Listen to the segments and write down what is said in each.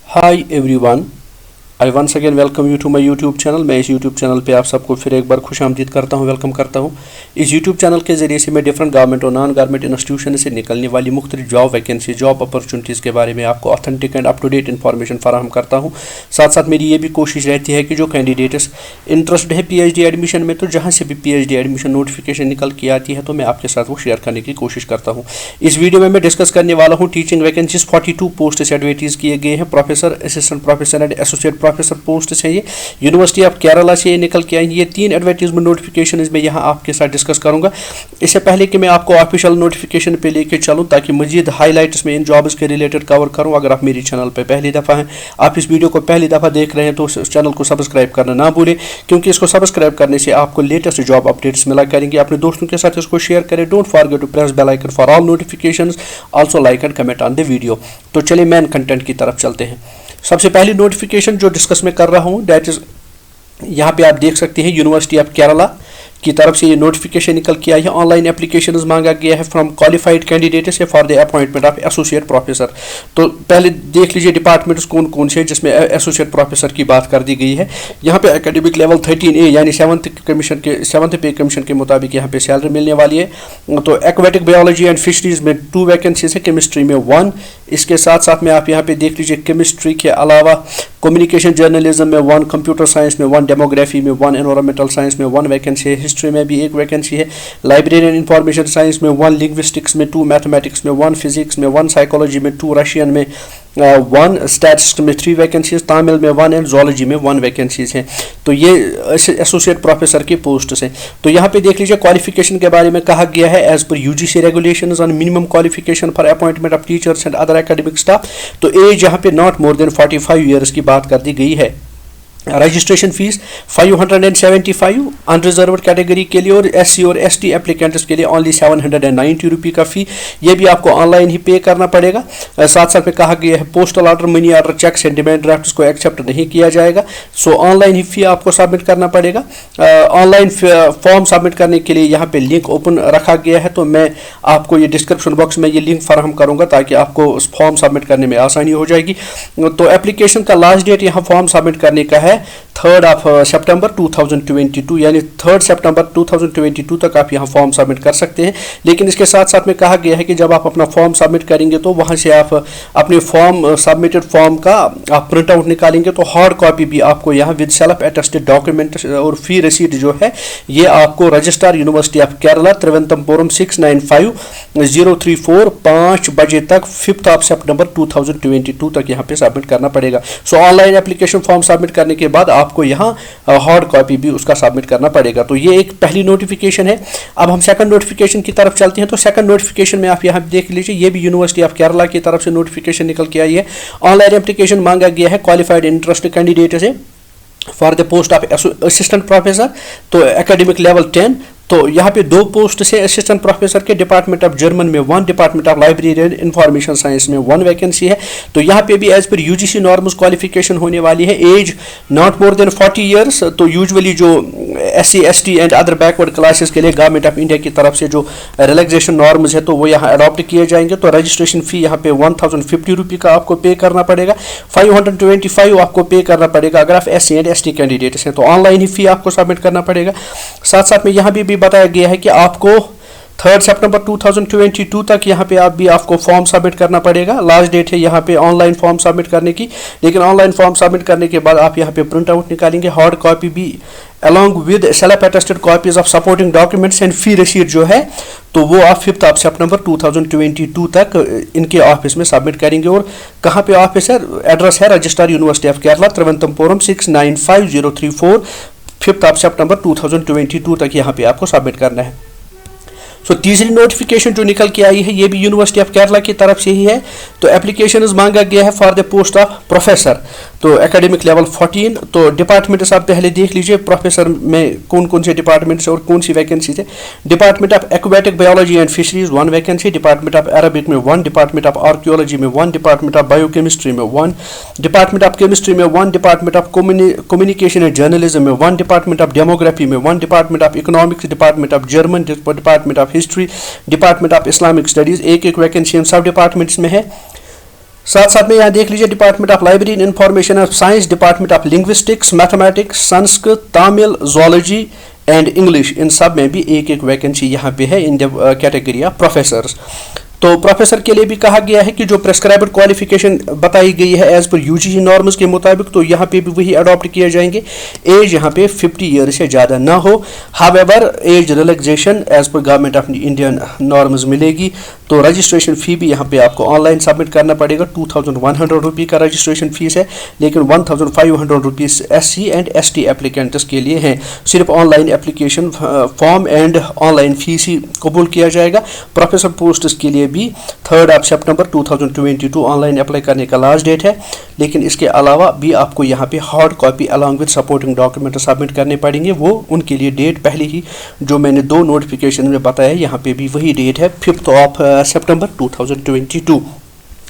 Hi everyone, I once again welcome you to my YouTube channel. मैं इस YouTube channel पे आप सबको फिर एक बार खुश आमदीद करता हूँ, वेलकम करता हूँ। इस यूट्यूब चैनल के ज़रिए से मैं डिफरेंट गवर्नमेंट और नॉन गवर्नमेंट इंस्टीट्यूशन से निकलने वाली मुख्तलिफ जॉब वैकेंसी, जॉब अपॉर्चुनिटीज़ के बारे में आपको authentic and up to date information फराहम करता हूँ। साथ साथ मेरी ये भी कोशिश रहती है कि जो कैंडिडेट्स इंटरेस्टेड है PhD एडमिशन में, तो जहाँ से भी PhD एडमिशन नोटिफिकेशन निकल के आती है तो मैं आपके साथ वो शेयर करने की कोशिश करता हूँ। इस वीडियो में मैं डिस्कस करने वाला हूँ टीचिंग वैकेंसीज। 42 पोस्ट एडवर्टाइज किए गए हैं। Professor, assistant professor and associate professor post है। ये यूनिवर्सिटी ऑफ केरला से निकल के आई। ये 3 एडवर्टाइजमेंट नोटिफिकेशन मैं यहाँ आपके साथ डिस्कस करूंगा। इससे पहले कि मैं आपको ऑफिशियल नोटिफिकेशन पे लेके चलूँ, ताकि मजीद हाईलाइट्स में इन जॉब्स के रिलेटेड कवर करूँ। अगर आप मेरी चैनल पे पहली दफ़ा हैं, आप इस वीडियो को पहली दफ़ा देख रहे हैं, तो उस चैनल को सब्सक्राइब करना ना भूलें, क्योंकि इसको सब्सक्राइब करने से आपको लेटेस्ट जॉब अपडेट्स मिला करेंगे। अपने दोस्तों के साथ इसको शेयर करें। Don't forget to press bell icon for all notifications, also like and comment on the video. तो चलिए मेन कंटेंट की तरफ चलते हैं। सबसे पहली नोटिफिकेशन जो डिस्कस में कर रहा हूँ, दैट इज यहाँ पे आप देख सकते हैं यूनिवर्सिटी ऑफ केरला की तरफ से ये नोटिफिकेशन निकल के आई है। ऑनलाइन एप्लीकेशन मांगा गया है from qualified candidates for the appointment of associate professor. तो पहले देख लीजिए डिपार्टमेंट्स कौन कौन से, जिसमें एसोसिएट प्रोफेसर की बात कर दी गई है। यहाँ पे एकेडमिक लेवल 13A यानी 7th पे कमीशन के मुताबिक यहाँ पे सैलरी मिलने वाली है। तो एक्वेटिक बायोलॉजी एंड फिशरीज में 2 वैकेंसीज है, केमिस्ट्री में 1। इसके साथ साथ में आप यहाँ पे देख लीजिए केमिस्ट्री के अलावा कम्युनिकेशन जर्नलिज्म में 1, कंप्यूटर साइंस में 1, डेमोग्राफी में 1, एनवायरमेंटल साइंस में 1 वैकेंसी है, हिस्ट्री में भी 1 वैकेंसी है, लाइब्रेरी एंड इंफॉर्मेशन साइंस में 1, लिंग्विस्टिक्स में 2, मैथमेटिक्स में 1, फिजिक्स में 1, साइकोलॉजी में 2, रशियन में 1, स्टैटिस्टिक्स में 3 वैकेंसीज, तामिल में 1 एंड जोलॉजी में 1 वैकेंसीज हैं। तो ये एसोसिएट प्रोफेसर की पोस्ट हैं। तो यहाँ पे देख लीजिए क्वालिफिकेशन के बारे में कहा गया है, एज पर UGC regulations on minimum qualification for appointment of teachers and other academic staff. तो एज यहाँ पे नॉट मोर देन 45 ईयर्स की बात कर दी गई है। रजिस्ट्रेशन फीस 575 अनरिजर्व्ड कैटेगरी के लिए, और SC और ST एप्लीकेंट्स के लिए ओनली 790 रुपये का फ़ी। ये भी आपको ऑनलाइन ही पे करना पड़ेगा। साथ साथ में कहा गया है postal order, money order, cheques and demand drafts को एक्सेप्ट नहीं किया जाएगा। सो ऑनलाइन ही फ़ी आपको सबमिट करना पड़ेगा। ऑनलाइन फॉर्म सबमिट करने के लिए यहाँ पे लिंक ओपन रखा गया है, तो मैं आपको ये डिस्क्रिप्शन बॉक्स में ये लिंक फराहम करूँगा, ताकि आपको उस फॉर्म सबमिट करने में आसानी हो जाएगी। तो एप्लीकेशन का लास्ट डेट यहाँ फॉर्म सबमिट करने का है 3 सितंबर 2022, यानी 3 सितंबर 2022 तक आप यहाँ फॉर्म सबमिट कर सकते हैं। लेकिन इसके साथ साथ में कहा गया है कि जब आप अपना फॉर्म सबमिट करेंगे, तो वहाँ से आप अपने फॉर्म सबमिटेड फॉर्म का आप प्रिंट आउट निकालेंगे, तो हार्ड कॉपी भी आपको यहाँ विद सेल्फ अटेस्टेड डॉक्यूमेंट और फी रिसीट जो है, ये आपको registrar university of Kerala, Trivendrapuram 695034 5 बजे तक 5 सितंबर 2022 तक यहाँ पे सबमिट करना पड़ेगा। सो ऑनलाइन एप्लीकेशन फॉर्म सबमिट करने के बाद आपको यहाँ हार्ड कॉपी भी उसका सबमिट करना पड़ेगा। तो ये एक पहली नोटिफिकेशन है। अब हम सेकंड नोटिफिकेशन की तरफ चलते हैं। तो सेकंड नोटिफिकेशन में आप यहाँ देख लीजिए, ये भी यूनिवर्सिटी ऑफ केरला की तरफ से नोटिफिकेशन निकल के आई है। ऑनलाइन एप्लीकेशन मांगा गया है क्वालिफाइड इंटरेस्टेड कैंडिडेट से for the post of assistant professor, तो एकेडमिक लेवल 10। तो यहाँ पे 2 पोस्ट से असिस्टेंट प्रोफेसर के, डिपार्टमेंट ऑफ जर्मन में 1, department of library and information science में 1 वैकेंसी है। तो यहाँ पे भी एज पर UGC नॉर्म्स क्वालिफिकेशन होने वाली है। Age not more than 40 years. तो यूजुअली जो SC ST and other backward classes के लिए गवर्नमेंट ऑफ इंडिया की तरफ से जो रिलैक्सेशन नॉर्म्स है, तो वो यहाँ अडॉप्ट किए जाएंगे। तो रजिस्ट्रेशन फी यहाँ पे 1050 रुपये का आपको पे करना पड़ेगा। 525 आपको पे करना पड़ेगा अगर आप SC एंड ST कैंडिडेट्स हैं। तो ऑनलाइन ही फी आपको सबमिट करना पड़ेगा। साथ साथ में यहाँ भी बताया गया है कि आपको 3 सितंबर 2022 तक यहाँ पे आपको फॉर्म सबमिट करना पड़ेगा। लास्ट डेट है यहाँ पे ऑनलाइन फॉर्म सबमिट करने की। लेकिन ऑनलाइन फॉर्म सबमिट करने के बाद आप यहाँ पे प्रिंट आउट निकालेंगे, हार्ड कॉपी भी along with self attested copies of supporting documents and fee receipt जो है, तो वो आप 5 सितंबर 2022 तक इनके ऑफिस में सबमिट करेंगे। और कहाँ पे ऑफिस है, एड्रेस है registrar university of Kerala, Trivendrapuram 695034 5 सितंबर 2022 तक यहाँ पे आपको सबमिट करना है। सो तीसरी नोटिफिकेशन जो निकल के आई है, ये भी यूनिवर्सिटी ऑफ केरला की तरफ से ही है। तो एप्लीकेशन मांगा गया है for the post of professor, तो एकेडमिक लेवल 14। तो डिपार्टमेंट्स आप पहले देख लीजिए, प्रोफेसर में कौन कौन से डिपार्टमेंट्स और कौन सी वैकेंसीज है। Department of aquatic biology and fisheries 1 vacancy, department of Arabic में 1, डिपार्टमेंट ऑफ आर्कियोलॉजी में 1, डिपार्टमेंट ऑफ बायोकेमिस्ट्री में 1, डिपार्टमेंट ऑफ केमिस्ट्री में 1, department of communication and journalism में 1, डिपार्टमेंट ऑफ डेमोग्राफी में 1, department of economics, department of German, department of history, department of Islamic studies. एक vacancy इन सब departments में है। साथ साथ में यहाँ देख लीजिए department of library and information of science, department of linguistics, mathematics, Sanskrit, Tamil, zoology and English, इन सब में भी एक एक वैकेंसी यहाँ पे है in the category of professors. तो प्रोफेसर के लिए भी कहा गया है कि जो प्रेस्क्राइब्ड क्वालिफिकेशन बताई गई है एज पर यूजीसी नॉर्म्स के मुताबिक, तो यहाँ पे भी वही अडॉप्ट किए जाएंगे। एज यहाँ पे 50 ईयर से ज़्यादा ना हो। However age relaxation as per government of Indian norms मिलेगी। तो रजिस्ट्रेशन फ़ी भी यहाँ पे आपको ऑनलाइन सबमिट करना पड़ेगा। 2100 रुपये का रजिस्ट्रेशन फीस है, लेकिन 1500 rupees SC and ST applicants के लिए हैं। सिर्फ online application form and online fees ही कबूल किया जाएगा। प्रोफेसर पोस्ट के लिए भी 3 सितंबर 2022 ऑनलाइन अप्लाई करने का लास्ट डेट है, लेकिन इसके अलावा भी आपको यहाँ पे hard copy along with supporting document submit करने पड़ेंगे। वो उनके लिए डेट पहले ही जो मैंने 2 नोटिफिकेशन में बताया, यहाँ पे भी वही डेट है 5 सितंबर 2022।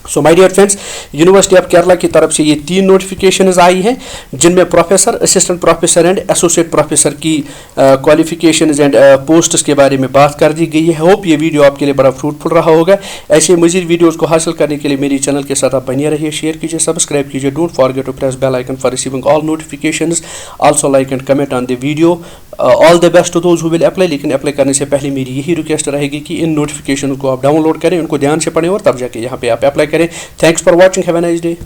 So my dear friends, university of Kerala की तरफ से ये 3 नोटिफिकेशंस आई हैं, जिनमें professor, assistant professor and associate professor की क्वालिफिकेशंस एंड पोस्ट्स के बारे में बात कर दी गई है। होप ये वीडियो आपके लिए बड़ा फ्रूटफुल रहा होगा। ऐसे मजीद वीडियोस को हासिल करने के लिए मेरी चैनल के साथ आप बने रहिए, शेयर कीजिए, सब्सक्राइब कीजिए। Don't forget to press bell icon for receiving all notifications. Also like and comment on the video. All the best to those who will apply. लेकिन अप्लाई करने से पहले मेरी यही रिक्वेस्ट रहेगी कि इन नोटिफिकेशन को आप डाउनलोड करें, उनको ध्यान से पढ़ें और तब जाके यहाँ पे आप अप्लाई करें। Thanks for watching, have a nice day.